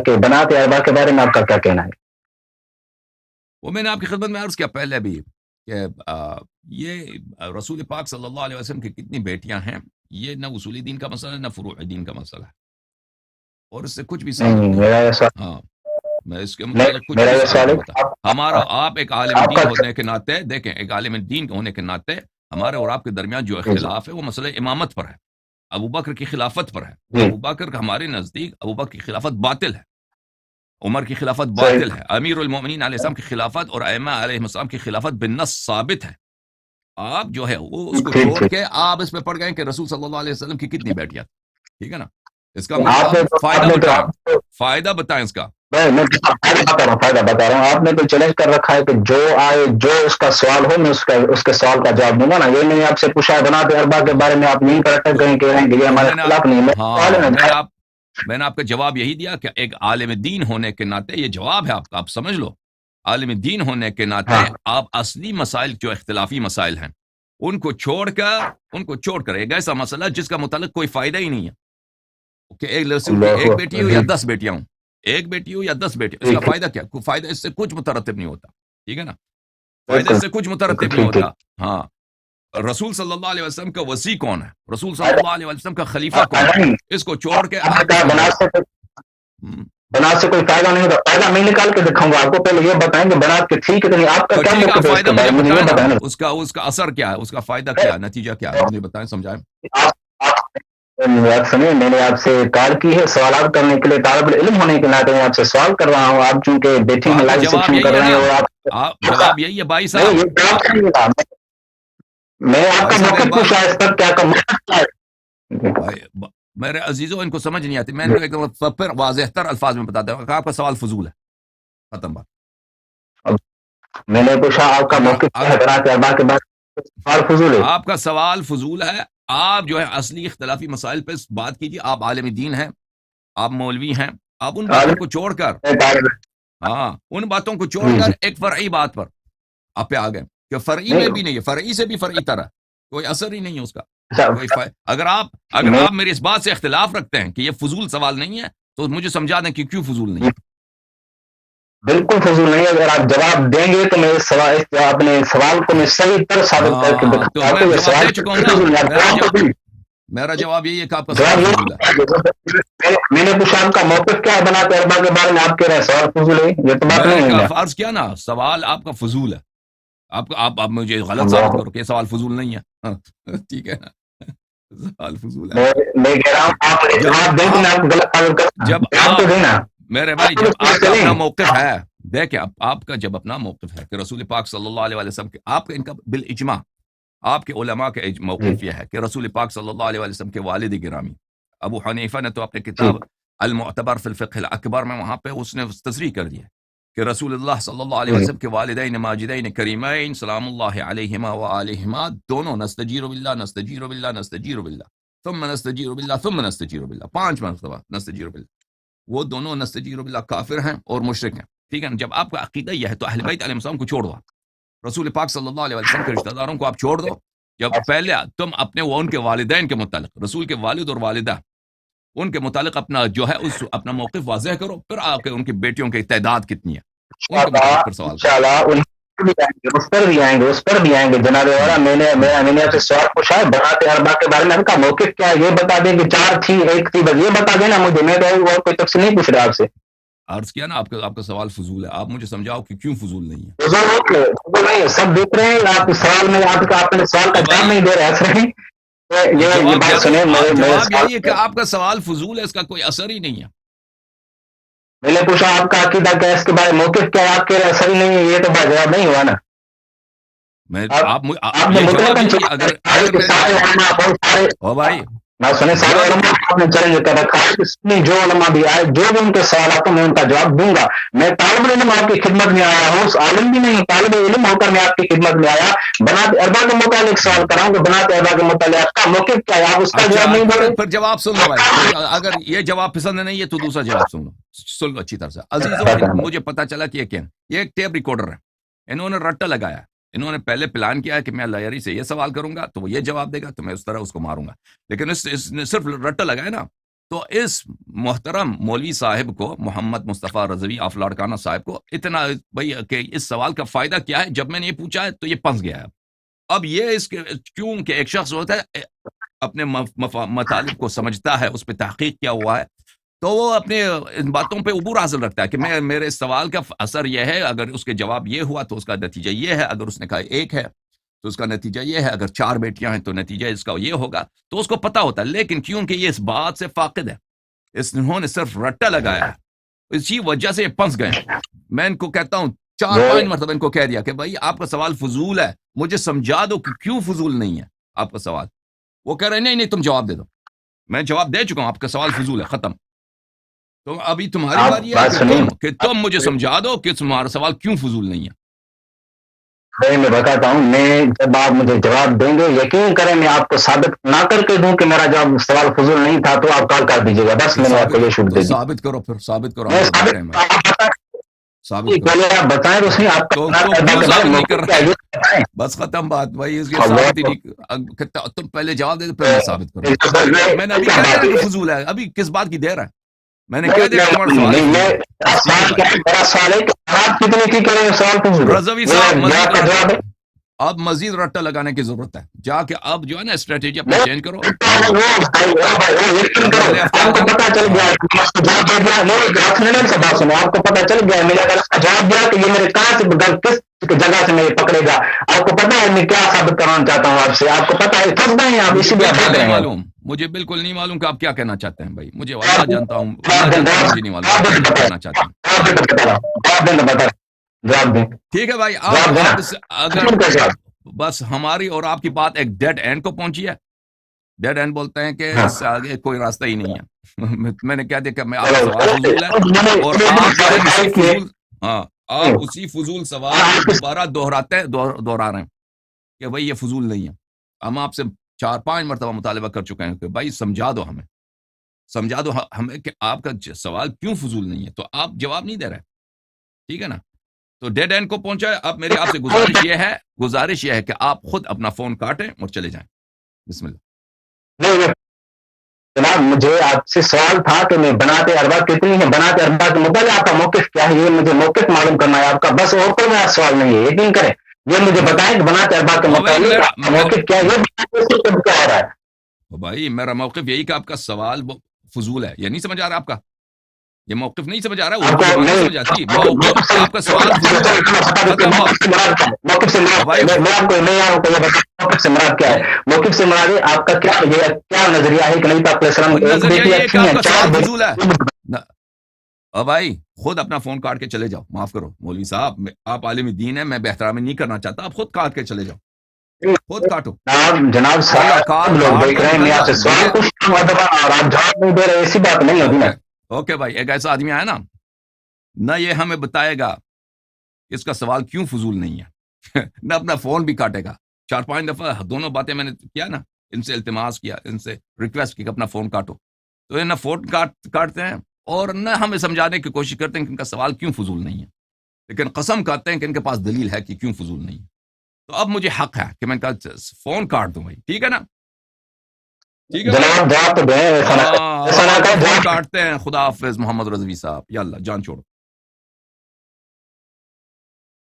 کہ بنات اربع کے بارے میں آپ کا کیا کہنا ہے؟ وہ میں نے آپ کی خدمت میں عرض کیا پہلے بھی کہ یہ رسول پاک صلی اللہ علیہ وسلم کی کتنی بیٹیاں ہیں، یہ نہ اصولی دین کا مسئلہ ہے نہ فروع دین کا مسئلہ ہے، اور اس سے کچھ بھی ثابت نہیں میرا یہ ہوتا۔ سوال ہاں، میں اس کے متعلق کچھ میرا بھی یہ ثابت سوال ہے نہیں کہ ہوتا۔ ہمارا آپ ایک عالم آپ دین کا ہونے کے ناطے دیکھیں، ایک عالم دین ہونے کے ناطے ہمارے اور آپ کے درمیان جو اختلاف ہے وہ مسئلہ امامت پر ہے، ابو بکر کی خلافت پر ہے۔ جی ابو بکر کا ہمارے نزدیک ابو بکر کی خلافت باطل ہے، عمر کی خلافت صحیح باطل ہے، امیر المومنین علیہ السلام کی خلافت اور ائمہ علیہ السلام کی خلافت بالنص ثابت ہے۔ آپ جو ہے وہ اس کو ٹھیک چھوڑ ٹھیک کے آپ اس پہ پڑ گئے کہ رسول صلی اللہ علیہ وسلم کی کتنی بیٹیاں تھیں، ٹھیک ہے نا؟ اس کا مجھے آپ آپ نے تو فائدہ بتائیں، آپ نے فائدہ بتائیں اس کا۔ میں فائدہ بتا رہا ہوں، آپ نے تو چیلنج کر رکھا ہے کہ جو آئے جو اس کا سوال ہو میں اس کے سوال کا جواب دوں گا نا، یہ میں نے آپ سے پوچھا ہے بنات اربع کے بارے میں، آپ نہیں کر کہیں کہہ رہے ہیں کہ یہ ہمارے میں نے خلاف نہیں ہے، ہاں میں نے آپ کا جواب یہی دیا کہ ایک عالم دین ہونے کے ناطے یہ جواب ہے آپ کا، آپ سمجھ لو، عالم دین ہونے کے ناطے ہاں آپ اصلی مسائل جو اختلافی مسائل ہیں ان کو چھوڑ کر ایک ایسا مسئلہ جس کا متعلق کوئی فائدہ ہی نہیں ہے کہ ایک رسول کی اللہ ایک بیٹی ہو جی یا 10 بیٹیاں ہوں، ایک بیٹی ہو یا 10 بیٹی، اس کا ٹھیک فائدہ کیا؟ فائدہ اس سے کچھ مترتب نہیں ہوتا، ٹھیک ہے نا؟ فائدہ بالکل اس سے کچھ مترتب نہیں ٹھیک ٹھیک ہوتا۔ ہاں، رسول صلی اللہ علیہ وسلم کا وصی کون ہے؟ رسول صلی اللہ علیہ وسلم کا خلیفہ کون ہے؟ اس کو چھوڑ کے آپ نے آپ اس کہا میں بنات سے ہم، بنات سے کوئی فائدہ نہیں ہوتا، فائدہ میں نکال کے دکھاؤں گا آپ کو، پہلے یہ بتائیں کہ بنات کے ٹھیک ہے کہ نہیں، آپ کا تو کیا ٹھیک ہے، آپ موقف ہے اس فائدہ کے مجھے بارے میں، مجھے بتائیں یہ نا، بتائیں نا۔ اس کا اثر کیا ہے، اس کا فائدہ کیا ہے، نتیجہ کیا ہے، مجھے بتائیں، سمجھائیں۔ آپ سنیں، میں نے آپ سے کال کی ہے سوالات کرنے کے لیے، طالب علم ہونے کے ناطے میں آپ سے سوال کر رہا ہوں، آپ چونکہ تو بیٹھی ہیں آپ کا لائیو جواب سیکشن یہی کر ہے رہے نا، ہیں، اور آپ جواب یہی ہے بھائی نہیں صاحب۔ یہ جواب سنیے گا، میں آپ بھائی کا صاحب ایک موقف بات، پوچھا اس پر، کیا کا موقف کیا ہے؟ بھائی میرے عزیزوں ان کو سمجھ نہیں آتی، میں ان کو ایک دفعہ پھر واضح تر الفاظ میں بتاتا ہوں کہ آپ کا سوال فضول ہے، ختم بات۔ میں نے پوچھا آپ کا موقف کیا ہے اگر بنات اربع کے بعد، سوال فضول ہے۔ آپ کا سوال فضول ہے، آپ جو ہے اصلی اختلافی مسائل پہ بات کیجیے، آپ عالم دین ہیں، آپ مولوی ہیں، آپ ان باتوں کو چھوڑ کر، ہاں ان باتوں کو چھوڑ جی کر جی ایک فرعی بات پر آپ پہ آ گئے کہ فرعی میں نہیں بھی نہیں ہے، فرعی سے بھی فرعی طرح کوئی اثر ہی نہیں ہے اس کا، کوئی اچھا اگر میں آپ میری اس بات سے اختلاف رکھتے ہیں کہ یہ فضول سوال نہیں ہے تو مجھے سمجھا دیں کہ کیوں فضول نہیں ہے۔ بالکل فضول نہیں، اگر آپ جواب دیں گے تو میں اپنے سوال کو میں صحیح پر ثابت کر کے ہاں تو دکھاؤں گا، میں آپ کو یہ جواب سوال دے چکا ہوں نا، فضول نہیں، میرا جواب یہی ہے کہ آپ کا سوال جواب فضول ہے۔ یہ میں نے پوچھا آپ کا موقف کیا ہے بنات اربع کے بارے میں، آپ کہہ رہے ہیں سوال فضول ہے، یہ تو بات میں نے نہیں ہے۔ عرض کیا نا، سوال آپ کا فضول ہے، آپ مجھے غلط ثابت اللہ کرو کہ یہ سوال فضول نہیں ہے، ہاں، ٹھیک ہے نا، سوال فضول ہے میں آپ کا۔ میں کہہ رہا ہوں آپ مجھے جب جواب دیں کہ آپ میں آپ کو غلط ثابت کروں، جب جواب تو آپ دینا۔ میرے بھائی جب آپ کا اپنا موقف ہے، دیکھیں آپ کا جب اپنا موقف ہے کہ رسول پاک صلی اللہ علیہ وسلم کے، آپ کا ان کا بالاجماع آپ کے علماء کا جی موقف یہ ہے کہ رسول پاک صلی اللہ علیہ وسلم کے والد گرامی ابو حنیفہ نے تو اپنے جی کتاب المعتبر فی الفقہ الاکبر میں وہاں پہ اس نے تصریح کر دی ہے کہ رسول اللہ صلی اللہ علیہ جی وسلم کے والدین ماجدین کریمین سلام اللہ علیہما وآلہما دونوں نستجیر باللہ نستجیر باللہ نستجیر باللہ ثم نستجیر باللہ ثم نستجیر باللہ، 5 مرتبہ نستجیر باللہ، وہ دونوں نستجیر باللہ کافر ہیں اور مشرک ہیں، ٹھیک ہے نا؟ جب آپ کا عقیدہ یہ ہے تو اہل بیت علیہ السلام کو چھوڑ دو، رسول پاک صلی اللہ علیہ وسلم کے رشتہ داروں کو آپ چھوڑ دو، جب پہلے تم اپنے وہ ان کے والدین کے متعلق، رسول کے والد اور والدہ ان کے متعلق اپنا جو ہے اپنا موقف واضح کرو، پھر آ کے ان کی بیٹیوں کی تعداد کتنی ہے ان کے متعلق پھر سوال کرو۔ انشاءاللہ اس پر بھی آئیں گے، اس پر بھی آئیں گے جناب والا، میں نے آپ سے سوال پوچھا ہے بنات اربع کے بارے میں، ان کا موقف کیا ہے یہ بتا دیں کہ 4 تھی 1 تھی، بس یہ بتا دینا مجھے، میں تو اور کوئی تفصیل نہیں پوچھ رہا آپ سے۔ عرض کیا نا آپ کا سوال فضول ہے، آپ مجھے سمجھاؤ کہ کیوں فضول نہیں ہے۔ فضول نہیں، سب دیکھ رہے ہیں آپ سوال میں، آپ اپنے سوال کا تو جواب بھائی نہیں دے رہے، ہنس رہے ہیں۔ یہ جواب دے بات دو، سنیں، میرے جواب سوال یہی ہے کہ آپ کا سوال فضول ہے، اس کا کوئی اثر ہی نہیں ہے۔ میں نے پوچھا آپ کا عقیدہ کیا ہے اس کے بارے میں، موقف کیا ہے، آپ کہہ رہے ہیں صحیح نہیں ہے، یہ تو بات جواب نہیں ہوا نا۔ میں آپ نے یہ جواب مطلق یہی اگر میں سارے علماء بہت سارے، او بھائی میں سنے سارے جب علماء نے چیلنج کر رکھا ہے، اس میں جو علماء بھی آئے، جو بھی ان کے سوالات میں ان کا جواب دوں گا۔ میں طالب علم آپ کی خدمت میں آیا ہوں، عالم بھی نہیں، طالب علم ہو کر میں آپ کی خدمت میں آیا، بنات اربع کے متعلق سوال کر رہا ہوں کہ بنات اربع کے متعلق آپ کا موقف کیا ہے، آپ اس کا اچھا جواب نہیں دے پھر جواب سن لو بھائی، پھر اگر یہ جواب پسند نہیں ہے تو دوسرا جواب سن لو اچھی طرح سے عزیزوں۔ رہے۔ مجھے پتا چلا کہ یہ ایک ٹیپ ریکارڈر ہے، انہوں نے رٹا لگایا، انہوں نے پہلے پلان کیا ہے کہ میں لائری سے یہ سوال کروں گا تو وہ یہ جواب دے گا تو میں اس طرح اس کو ماروں گا، لیکن اس نے صرف رٹا لگایا نا تو اس محترم مولوی صاحب کو، محمد مصطفیٰ رضوی آف لاڑکانہ صاحب کو اتنا بھائی کہ اس سوال کا فائدہ کیا ہے، جب میں نے یہ پوچھا ہے تو یہ پنس گیا ہے۔ اب یہ اس کے کیونکہ ایک شخص ہوتا ہے اپنے مطالب کو سمجھتا ہے، اس پہ تحقیق کیا ہوا ہے، تو وہ اپنے ان باتوں پہ عبور حاصل رکھتا ہے کہ میرے اس سوال کا اثر یہ ہے، اگر اس کے جواب یہ ہوا تو اس کا نتیجہ یہ ہے، اگر اس نے کہا ایک ہے تو اس کا نتیجہ یہ ہے، اگر 4 بیٹیاں ہیں تو نتیجہ اس کا یہ ہوگا، تو اس کو پتا ہوتا ہے۔ لیکن کیونکہ یہ اس بات سے فاقد ہے، انہوں نے صرف رٹا لگایا ہے، اسی وجہ سے یہ پنس گئے۔ میں ان کو کہتا ہوں 4-5 مرتبہ ان کو کہہ دیا کہ بھائی آپ کا سوال فضول ہے، مجھے سمجھا دو کہ کیوں فضول نہیں ہے آپ کا سوال۔ وہ کہہ رہے ہیں نہیں تم جواب دے دو۔ میں جواب دے چکا ہوں، آپ کا سوال فضول ہے، ختم۔ تو ابھی تمہاری باری ہے کہ تم مجھے سمجھا دو کہ تمہارا سوال کیوں فضول نہیں ہے۔ میں بتاتا ہوں، میں جب آپ مجھے جواب دیں گے، یقین کریں میں آپ کو ثابت نہ کر کے دوں کہ میرا جواب سوال فضول نہیں تھا تو آپ کال کر دیجیے گا، بس میں نے آپ کو یہ چھوٹ دے دی۔ ثابت کرو، پھر ثابت کرو، پہلے آپ بتائیں تو صحیح، آپ بس ختم بات بھائی، اس کی ثابت ہی نہیں۔ تم پہلے جواب دے دو پھر میں ثابت کروں۔ میں نے ابھی کہہ دیا کہ فضول ہے، ابھی کس بات کی دیر ہے؟ میں نے کہہ دیا تمہارا سوال رضوی صاحب اب مزید رٹا لگانے کی ضرورت ہے، جا کے اب جو ہے نا اسٹریٹجی اپنا چینج کرو۔ آپ کو پتا چل گیا، آپ کو پتا چل گیا، میرا جواب دیا کہ یہ میرے کہاں سے کس جگہ سے میں پکڑے گا۔ آپ کو پتا ہے میں کیا ثابت کرانا چاہتا ہوں آپ سے، آپ کو پتا ہے پھنس گئے آپ، اسی لیے معلوم، مجھے بالکل نہیں معلوم کہ آپ کیا کہنا چاہتے ہیں بھائی، مجھے اللہ جانتا ہوں، مجھے نہیں معلوم آپ کیا کہنا چاہتے ہیں۔ ٹھیک ہے بھائی، اگر بس ہماری اور آپ کی بات ایک ڈیڈ اینڈ کو پہنچی ہے، ڈیڈ اینڈ بولتے ہیں کہ اس سے آگے کوئی راستہ ہی نہیں ہے۔ میں نے کہہ دیا کہ میں آپ کا سوال فضول ہے، اور آپ اسی فضول سوال کو دوبارہ دوہرا رہے ہیں کہ بھائی یہ فضول نہیں ہے۔ ہم آپ سے 4-5 مرتبہ مطالبہ کر چکے ہیں کہ بھائی سمجھا دو ہمیں کہ آپ کا سوال کیوں فضول نہیں ہے، تو آپ جواب نہیں دے رہے، ٹھیک ہے نا؟ تو ڈیڈ اینڈ کو پہنچا ہے۔ اب میری آپ سے گزارش یہ ہے کہ آپ خود اپنا فون کاٹیں اور چلے جائیں۔ بسم اللہ۔ جناب مجھے آپ سے سوال تھا کہ میں بنات اربع کتنی ہے، بنات اربع کے متعلق آپ کا موقف کیا ہے، یہ مجھے موقف معلوم کرنا ہے آپ کا، بس اور کوئی میرا سوال نہیں ہے، یقین کریں یہ مجھے بتائیں کہ بنات اربع کے متعلق آپ کا موقف کیا ہے، یہ کیا ہو رہا ہے۔ بھائی میرا موقف یہی کہ آپ کا سوال فضول ہے، یہ نہیں سمجھ آ رہا آپ کا، یہ موقف نہیں سمجھ آ رہا ہے، نہیں سمجھ آتی آپ کا سوال فضول ہے۔ موقف سے مراد کیا ہے، موقف سے مراد آپ کا کیا نظریہ ہے کہ نہیں پاک علیہ السلام اب بھائی خود اپنا فون کاٹ کے چلے جاؤ، معاف کرو مولوی صاحب، آپ عالم دین ہیں، میں بہترامی نہیں کرنا چاہتا، آپ خود کاٹ کے چلے جاؤ، خود کاٹو جناب، لوگ دیکھ رہے ہیں، میں آپ سے سوال پوچھتا ہوں اور آپ جواب نہیں دے رہے، ایسی بات نہیں ہوتی نا۔ اوکے بھائی، ایک ایسا آدمی آیا نا، نہ یہ ہمیں بتائے گا کہ اس کا سوال کیوں فضول نہیں ہے، نہ اپنا فون بھی کاٹے گا۔ 4-5 دفعہ دونوں باتیں میں نے کیا نا، ان سے التماس کیا، ان سے ریکویسٹ کی کہ اپنا فون کاٹو، تو یہ نہ فون کاٹتے ہیں اور نہ ہمیں سمجھانے کی کوشش کرتے ہیں کہ ان کا سوال کیوں فضول نہیں ہے، لیکن قسم کھاتے ہیں کہ ان کے پاس دلیل ہے کہ کیوں فضول نہیں ہے۔ تو اب مجھے حق ہے کہ میں ان کا فون کاٹ دوں بھائی، ٹھیک ہے نا؟ ٹھیک ہے، فون کاٹتے ہیں۔ خدا حافظ محمد رضوی صاحب، یا اللہ جان چھوڑو۔